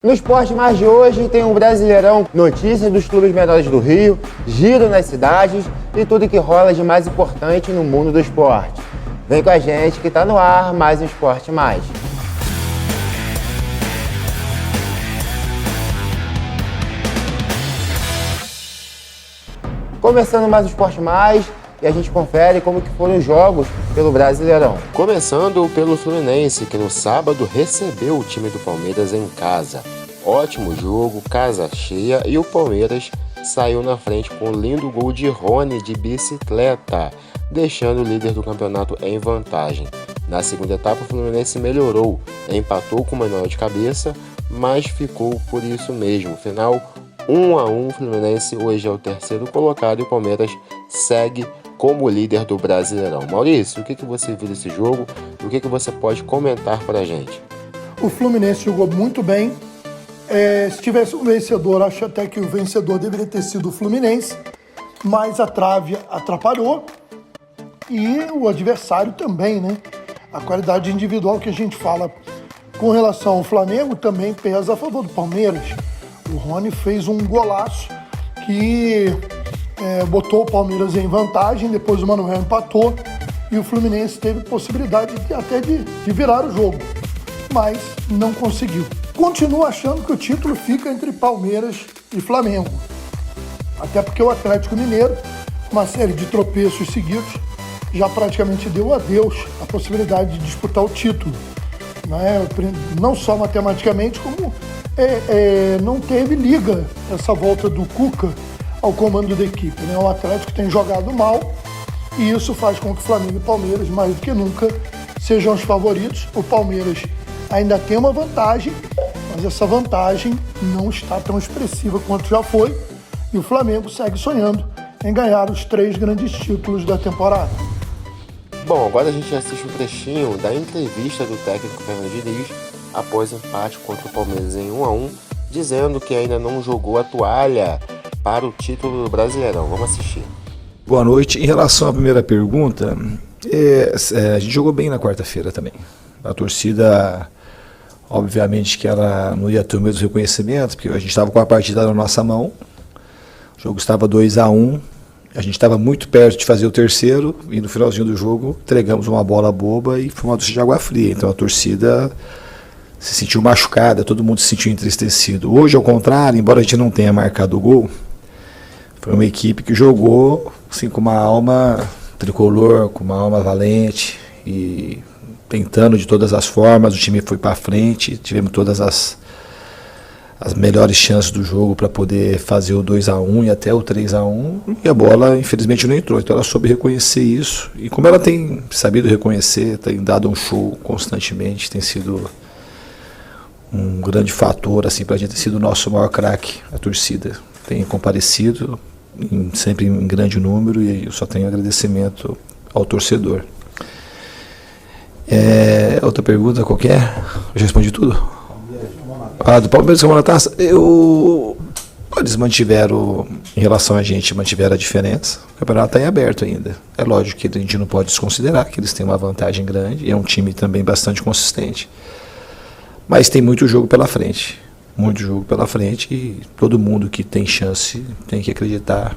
No Esporte Mais de hoje tem um Brasileirão, notícias dos clubes menores do Rio, giro nas cidades e tudo que rola de mais importante no mundo do esporte. Vem com a gente que tá no ar mais um Esporte Mais. Começando mais um Esporte Mais e a gente confere como que foram os jogos pelo Brasileirão. Começando pelo Fluminense, que no sábado recebeu o time do Palmeiras em casa. Ótimo jogo, casa cheia e o Palmeiras saiu na frente com um lindo gol de Rony de bicicleta, deixando o líder do campeonato em vantagem. Na segunda etapa o Fluminense melhorou, empatou com o Manuel de cabeça, mas ficou por isso mesmo. Final 1-1, o Fluminense hoje é o terceiro colocado e o Palmeiras segue como líder do Brasileirão. Maurício, o que você viu desse jogo? O que você pode comentar para a gente? O Fluminense jogou muito bem. Se tivesse um vencedor, acho até que o vencedor deveria ter sido o Fluminense, mas a trave atrapalhou e o adversário também, né? A qualidade individual que a gente fala com relação ao Flamengo também pesa a favor do Palmeiras. O Rony fez um golaço que botou o Palmeiras em vantagem, depois o Manuel empatou e o Fluminense teve possibilidade até de virar o jogo, mas não conseguiu. Continuo achando que o título fica entre Palmeiras e Flamengo, até porque o Atlético Mineiro, uma série de tropeços seguidos, já praticamente deu adeus à possibilidade de disputar o título, né? Não só matematicamente, como não teve liga essa volta do Cuca ao comando da equipe, né? O Atlético tem jogado mal e isso faz com que Flamengo e Palmeiras, mais do que nunca, sejam os favoritos. O Palmeiras ainda tem uma vantagem, mas essa vantagem não está tão expressiva quanto já foi e o Flamengo segue sonhando em ganhar os 3 grandes títulos da temporada. Bom, agora a gente assiste um trechinho da entrevista do técnico Fernando Diniz após o empate contra o Palmeiras em 1-1, dizendo que ainda não jogou a toalha para o título do Brasileirão. Vamos assistir. Boa noite. Em relação à primeira pergunta, a gente jogou bem na quarta-feira também. A torcida, obviamente que ela não ia ter o mesmo reconhecimento, porque a gente estava com a partida na nossa mão, o jogo estava 2-1, a gente estava muito perto de fazer o terceiro e no finalzinho do jogo entregamos uma bola boba e foi uma torcida de água fria. Então a torcida se sentiu machucada, todo mundo se sentiu entristecido. Hoje, ao contrário, embora a gente não tenha marcado o gol, foi uma equipe que jogou assim, com uma alma tricolor, com uma alma valente e tentando de todas as formas. O time foi para frente, tivemos todas as melhores chances do jogo para poder fazer o 2-1 e até o 3-1, e a bola infelizmente não entrou. Então ela soube reconhecer isso e como ela tem sabido reconhecer, tem dado um show constantemente, tem sido um grande fator assim, para a gente ter sido o nosso maior craque. A torcida tem comparecido sempre em grande número e eu só tenho agradecimento ao torcedor. Outra pergunta qualquer? Eu já respondi tudo? Do Palmeiras com a taça? Eles mantiveram, em relação a gente, mantiveram a diferença. O campeonato está em aberto ainda. É lógico que a gente não pode desconsiderar que eles têm uma vantagem grande e é um time também bastante consistente. Mas tem muito jogo pela frente. Muito jogo pela frente e todo mundo que tem chance tem que acreditar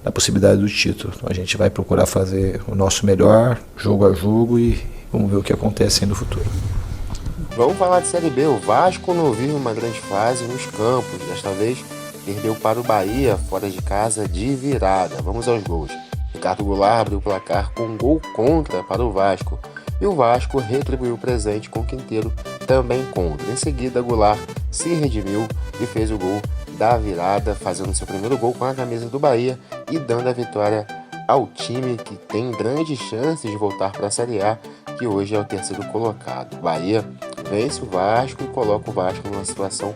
na possibilidade do título. Então a gente vai procurar fazer o nosso melhor, jogo a jogo, e vamos ver o que acontece aí no futuro. Vamos falar de Série B. O Vasco não vive uma grande fase nos campos. Desta vez perdeu para o Bahia, fora de casa, de virada. Vamos aos gols. Ricardo Goulart abriu o placar com um gol contra para o Vasco. E o Vasco retribuiu o presente com o Quinteiro também contra. Em seguida, Goulart se redimiu e fez o gol da virada, fazendo seu primeiro gol com a camisa do Bahia e dando a vitória ao time que tem grandes chances de voltar para a Série A, que hoje é o terceiro colocado. O Bahia vence o Vasco e coloca o Vasco numa situação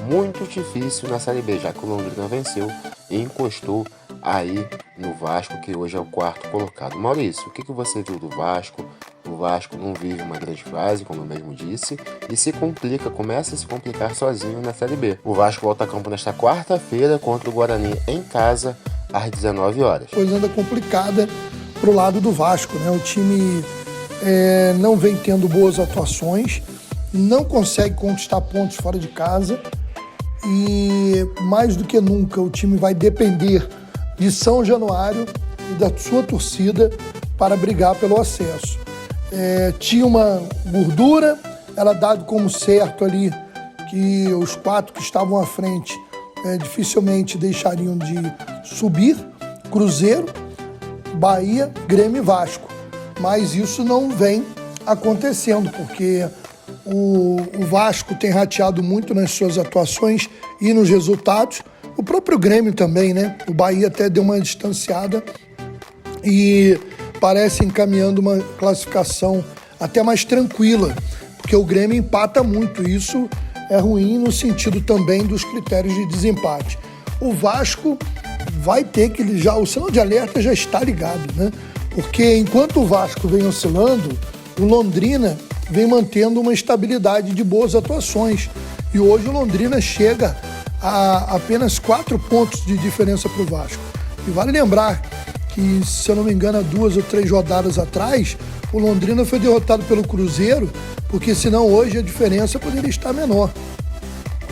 muito difícil na Série B, já que o Londrina venceu e encostou aí no Vasco, que hoje é o quarto colocado. Maurício, o que você viu do Vasco? O Vasco não vive uma grande fase, como eu mesmo disse, e começa a se complicar sozinho na Série B. O Vasco volta a campo nesta quarta-feira contra o Guarani em casa, às 19 horas. Coisa anda complicada pro lado do Vasco, né? O time não vem tendo boas atuações não consegue conquistar pontos fora de casa e, mais do que nunca, o time vai depender de São Januário e da sua torcida para brigar pelo acesso. Tinha uma gordura, era dado como certo ali que os 4 que estavam à frente dificilmente deixariam de subir: Cruzeiro, Bahia, Grêmio e Vasco. Mas isso não vem acontecendo, porque o Vasco tem rateado muito nas suas atuações e nos resultados. O próprio Grêmio também, né? O Bahia até deu uma distanciada e parece encaminhando uma classificação até mais tranquila, porque o Grêmio empata muito. Isso é ruim no sentido também dos critérios de desempate. O Vasco vai ter que... o sinal de alerta já está ligado, né? Porque enquanto o Vasco vem oscilando, o Londrina vem mantendo uma estabilidade de boas atuações. E hoje o Londrina chega a apenas 4 pontos de diferença para o Vasco. E vale lembrar que, se eu não me engano, há 2 ou 3 rodadas atrás, o Londrina foi derrotado pelo Cruzeiro, porque senão hoje a diferença poderia estar menor.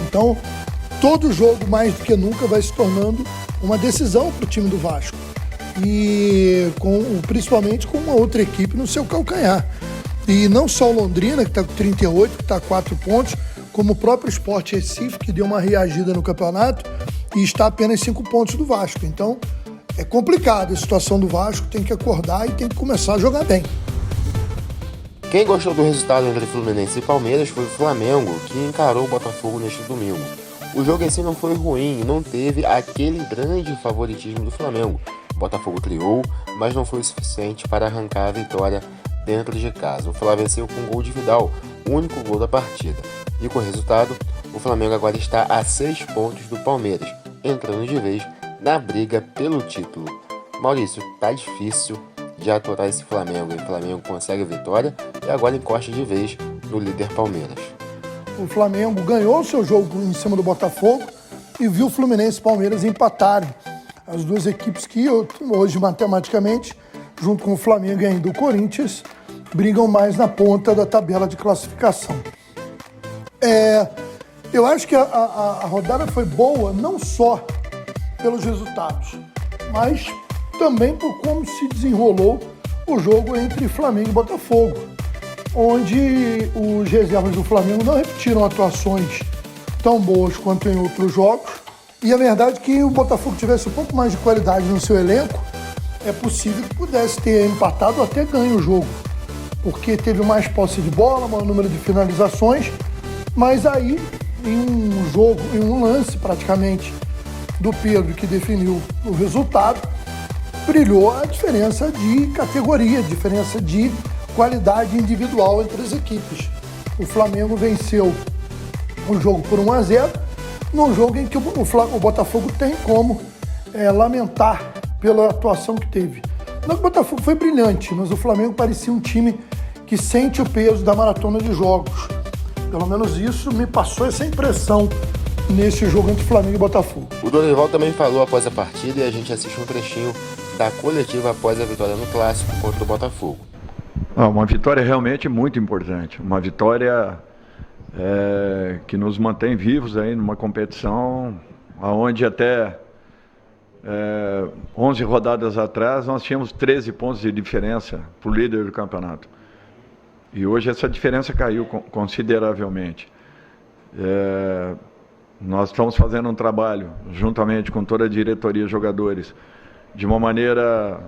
Então, todo jogo, mais do que nunca, vai se tornando uma decisão para o time do Vasco. E principalmente com uma outra equipe no seu calcanhar. E não só o Londrina, que está com 38, que está a 4 pontos, como o próprio Sport Recife, que deu uma reagida no campeonato e está a apenas 5 pontos do Vasco. Então, é complicado a situação do Vasco, tem que acordar e tem que começar a jogar bem. Quem gostou do resultado entre Fluminense e Palmeiras foi o Flamengo, que encarou o Botafogo neste domingo. O jogo em si não foi ruim e não teve aquele grande favoritismo do Flamengo. O Botafogo criou, mas não foi o suficiente para arrancar a vitória dentro de casa. O Flamengo venceu com um gol de Vidal, o único gol da partida. E com o resultado, o Flamengo agora está a 6 pontos do Palmeiras, entrando de vez na briga pelo título. Maurício, tá difícil de aturar esse Flamengo. O Flamengo consegue a vitória e agora encosta de vez no líder Palmeiras. O Flamengo ganhou o seu jogo em cima do Botafogo e viu o Fluminense e Palmeiras empatarem. As duas equipes que hoje, matematicamente, junto com o Flamengo e ainda o Corinthians, brigam mais na ponta da tabela de classificação. Eu acho que a rodada foi boa não só pelos resultados, mas também por como se desenrolou o jogo entre Flamengo e Botafogo, onde os reservas do Flamengo não repetiram atuações tão boas quanto em outros jogos. E a verdade é que o Botafogo tivesse um pouco mais de qualidade no seu elenco, é possível que pudesse ter empatado ou até ganho o jogo, porque teve mais posse de bola, maior número de finalizações, mas aí em um lance praticamente do Pedro que definiu o resultado, brilhou a diferença de categoria, a diferença de qualidade individual entre as equipes. O Flamengo venceu o jogo por 1-0, num jogo em que o Botafogo tem como lamentar pela atuação que teve. Não que o Botafogo foi brilhante, mas o Flamengo parecia um time que sente o peso da maratona de jogos. Pelo menos isso me passou essa impressão nesse jogo entre Flamengo e Botafogo. O Dorival também falou após a partida e a gente assiste um trechinho da coletiva após a vitória no Clássico contra o Botafogo. Uma vitória realmente muito importante, uma vitória que nos mantém vivos aí numa competição onde até 11 rodadas atrás nós tínhamos 13 pontos de diferença para o líder do campeonato. E hoje essa diferença caiu consideravelmente. Nós estamos fazendo um trabalho, juntamente com toda a diretoria e jogadores, de uma maneira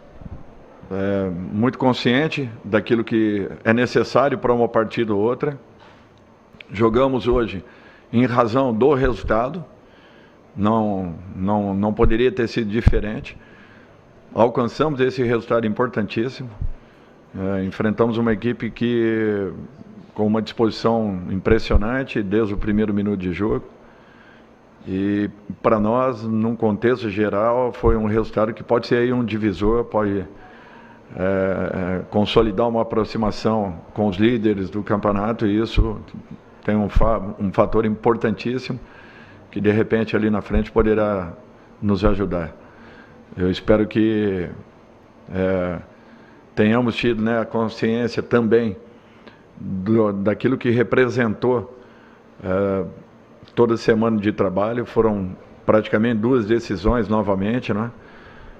muito consciente daquilo que é necessário para uma partida ou outra. Jogamos hoje em razão do resultado, não poderia ter sido diferente. Alcançamos esse resultado importantíssimo. Enfrentamos uma equipe que com uma disposição impressionante desde o primeiro minuto de jogo. E para nós, num contexto geral, foi um resultado que pode ser aí um divisor, pode consolidar uma aproximação com os líderes do campeonato, e isso tem um fator importantíssimo que de repente ali na frente poderá nos ajudar. Eu espero que tenhamos tido a consciência também daquilo que representou toda semana de trabalho. Foram praticamente 2 decisões novamente, né?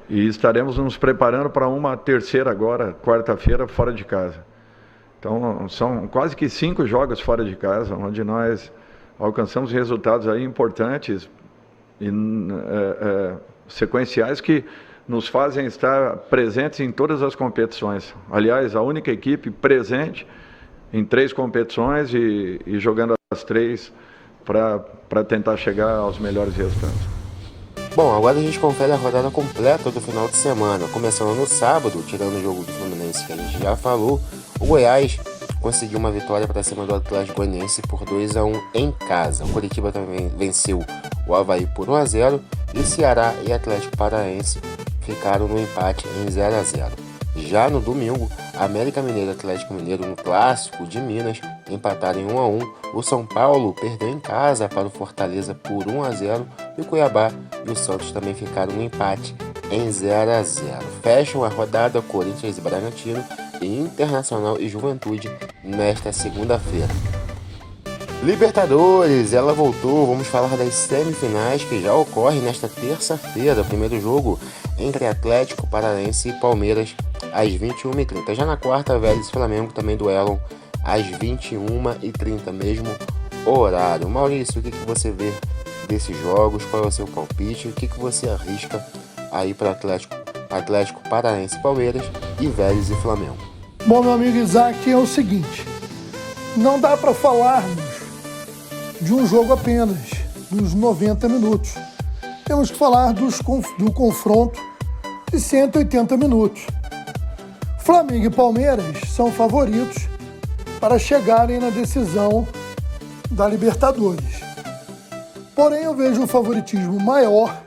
E estaremos nos preparando para uma terceira agora, quarta-feira, fora de casa. Então, são quase que 5 jogos fora de casa, onde nós alcançamos resultados aí importantes e sequenciais que nos fazem estar presentes em todas as competições. Aliás, a única equipe presente em 3 competições e jogando as 3 para tentar chegar aos melhores resultados. Bom, agora a gente confere a rodada completa do final de semana. Começando no sábado, tirando o jogo do Fluminense que a gente já falou, o Goiás conseguiu uma vitória para cima do Atlético Goianiense por 2-1 em casa. O Coritiba também venceu o Avaí por 1-0 e Ceará e Atlético Paranaense ficaram no empate em 0-0. Já no domingo, América Mineiro e Atlético Mineiro no Clássico de Minas empataram em 1-1. O São Paulo perdeu em casa para o Fortaleza por 1-0 e o Cuiabá e o Santos também ficaram no empate em 0-0. Fecham a rodada Corinthians e Bragantino e Internacional e Juventude nesta segunda-feira. Libertadores, ela voltou. Vamos falar das semifinais que já ocorrem nesta terça-feira. Primeiro jogo entre Atlético Paranaense e Palmeiras às 21h30. Já na quarta, Vélez e Flamengo também duelam às 21h30, mesmo horário. Maurício, o que você vê desses jogos? Qual é o seu palpite? O que você arrisca aí para Atlético Paranaense, Palmeiras e Vélez e Flamengo? Bom, meu amigo Isaac, é o seguinte: não dá para falarmos de um jogo apenas, dos 90 minutos. Temos que falar do confronto de 180 minutos. Flamengo e Palmeiras são favoritos para chegarem na decisão da Libertadores. Porém, eu vejo um favoritismo maior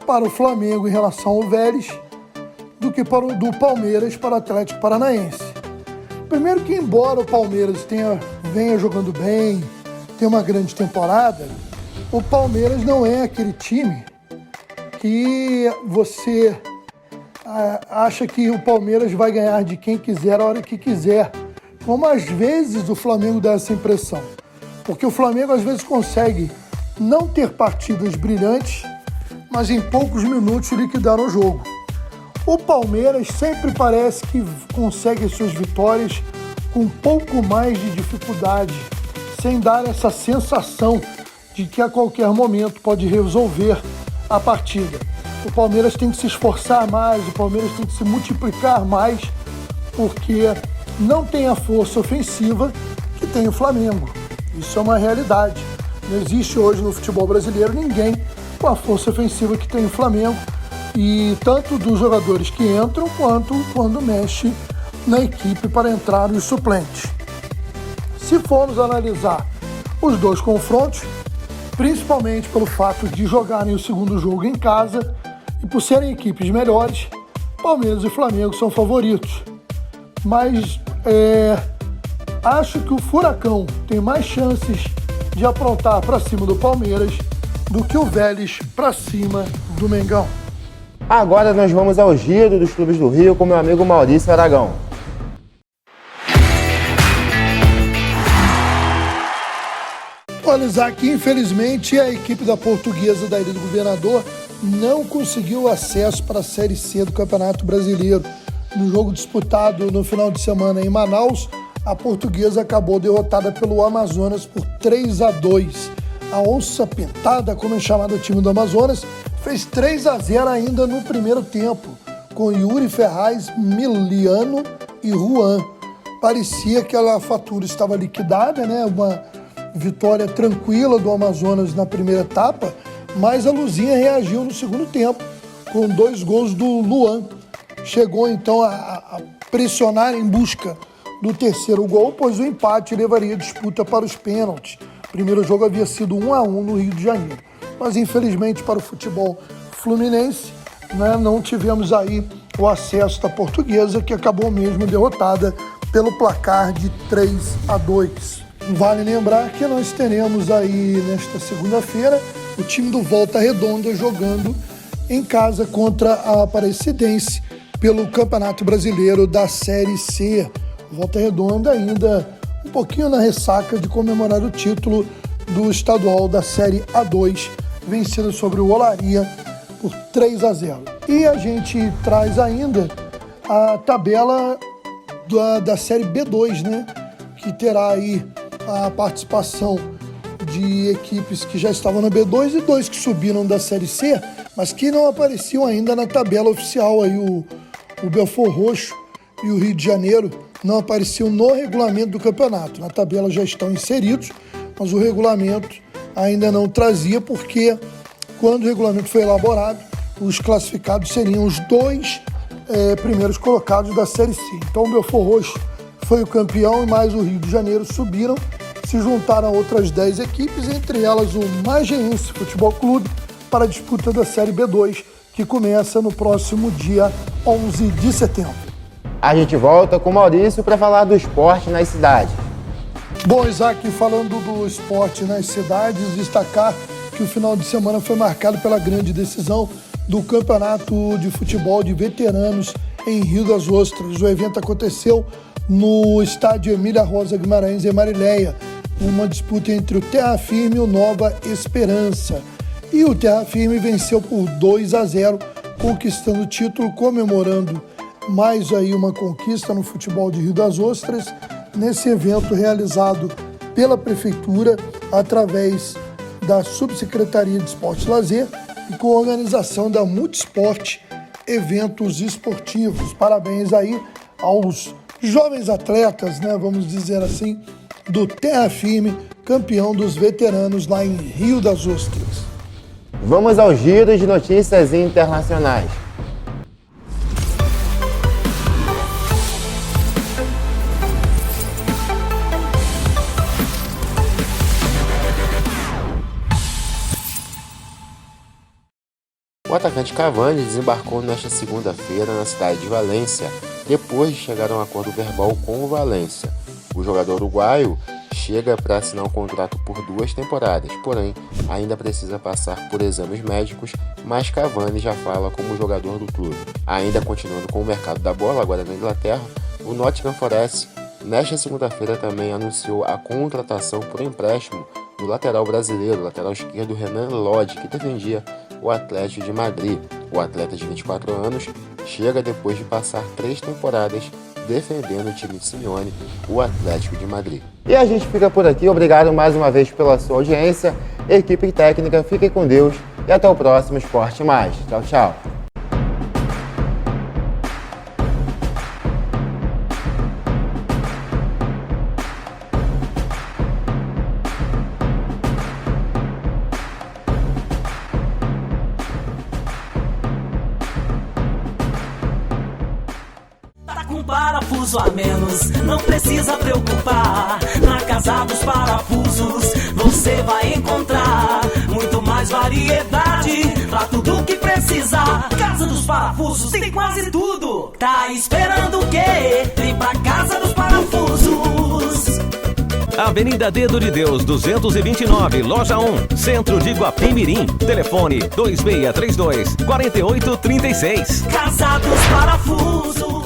para o Flamengo em relação ao Vélez do que para o do Palmeiras para o Atlético Paranaense. Primeiro que, embora o Palmeiras venha jogando bem, tenha uma grande temporada, o Palmeiras não é aquele time que você acha que o Palmeiras vai ganhar de quem quiser a hora que quiser. Como às vezes o Flamengo dá essa impressão. Porque o Flamengo às vezes consegue não ter partidas brilhantes, mas em poucos minutos liquidar o jogo. O Palmeiras sempre parece que consegue as suas vitórias com um pouco mais de dificuldade, sem dar essa sensação de que a qualquer momento pode resolver a partida. O Palmeiras tem que se esforçar mais, o Palmeiras tem que se multiplicar mais, porque não tem a força ofensiva que tem o Flamengo. Isso é uma realidade. Não existe hoje no futebol brasileiro ninguém com a força ofensiva que tem o Flamengo, e tanto dos jogadores que entram quanto quando mexe na equipe para entrar os suplentes. Se formos analisar os dois confrontos, principalmente pelo fato de jogarem o segundo jogo em casa e por serem equipes melhores, Palmeiras e Flamengo são favoritos. Mas acho que o Furacão tem mais chances de aprontar para cima do Palmeiras do que o Vélez para cima do Mengão. Agora nós vamos ao giro dos clubes do Rio com meu amigo Maurício Aragão. Olha, Isaac, infelizmente a equipe da Portuguesa da Ilha do Governador não conseguiu acesso para a Série C do Campeonato Brasileiro. No jogo disputado no final de semana em Manaus, a Portuguesa acabou derrotada pelo Amazonas por 3-2. A Onça Pintada, como é chamado o time do Amazonas, fez 3-0 ainda no primeiro tempo, com Yuri Ferraz, Miliano e Juan. Parecia que a fatura estava liquidada, né? Uma vitória tranquila do Amazonas na primeira etapa, mas a Luzinha reagiu no segundo tempo, com 2 gols do Luan. Chegou então a pressionar em busca do terceiro gol, pois o empate levaria a disputa para os pênaltis. O primeiro jogo havia sido 1-1 no Rio de Janeiro. Mas infelizmente para o futebol fluminense, né, não tivemos aí o acesso da Portuguesa, que acabou mesmo derrotada pelo placar de 3-2. Vale lembrar que nós teremos aí nesta segunda-feira o time do Volta Redonda jogando em casa contra a Aparecidense pelo Campeonato Brasileiro da Série C. Volta Redonda ainda um pouquinho na ressaca de comemorar o título do estadual da Série A2, vencida sobre o Olaria por 3-0. E a gente traz ainda a tabela da Série B2, né? Que terá aí a participação de equipes que já estavam na B2 e 2 que subiram da Série C, mas que não apareciam ainda na tabela oficial. Aí o Belfort Roxo e o Rio de Janeiro não apareciam no regulamento do campeonato. Na tabela já estão inseridos, mas o regulamento ainda não trazia, porque quando o regulamento foi elaborado, os classificados seriam os 2 primeiros colocados da Série C. Então o Belfort Roxo foi o campeão e mais o Rio de Janeiro subiram, se juntaram a outras 10 equipes, entre elas o Mageense Futebol Clube, para a disputa da Série B2, que começa no próximo dia 11 de setembro. A gente volta com o Maurício para falar do esporte nas cidades. Bom, Isaac, falando do esporte nas cidades, destacar que o final de semana foi marcado pela grande decisão do Campeonato de Futebol de Veteranos em Rio das Ostras. O evento aconteceu no estádio Emília Rosa Guimarães, em Marileia, uma disputa entre o Terra Firme e o Nova Esperança. E o Terra Firme venceu por 2-0, conquistando o título, comemorando mais aí uma conquista no futebol de Rio das Ostras, nesse evento realizado pela Prefeitura, através da Subsecretaria de Esporte e Lazer e com a organização da Multisport Eventos Esportivos. Parabéns aí aos jovens atletas, né, vamos dizer assim, do Terra Firme, campeão dos veteranos lá em Rio das Ostras. Vamos ao giro de notícias internacionais. O atacante Cavani desembarcou nesta segunda-feira na cidade de Valência, depois de chegar a um acordo verbal com o Valência. O jogador uruguaio chega para assinar um contrato por 2 temporadas, porém ainda precisa passar por exames médicos, mas Cavani já fala como jogador do clube. Ainda continuando com o mercado da bola, agora na Inglaterra, o Nottingham Forest nesta segunda-feira também anunciou a contratação por empréstimo do lateral brasileiro, lateral esquerdo Renan Lodge, que defendia o Atlético de Madrid. O atleta de 24 anos chega depois de passar 3 temporadas defendendo o time de Simeone, o Atlético de Madrid. E a gente fica por aqui. Obrigado mais uma vez pela sua audiência. Equipe técnica, fiquem com Deus e até o próximo Esporte Mais. Tchau, tchau. Parafuso a menos, não precisa preocupar. Na Casa dos Parafusos você vai encontrar muito mais variedade pra tudo que precisar. Casa dos Parafusos tem quase tudo. Tá esperando o quê? Vem pra Casa dos Parafusos. Avenida Dedo de Deus, 229, Loja 1, Centro de Guapimirim. Telefone 2632-4836. Casa dos Parafusos.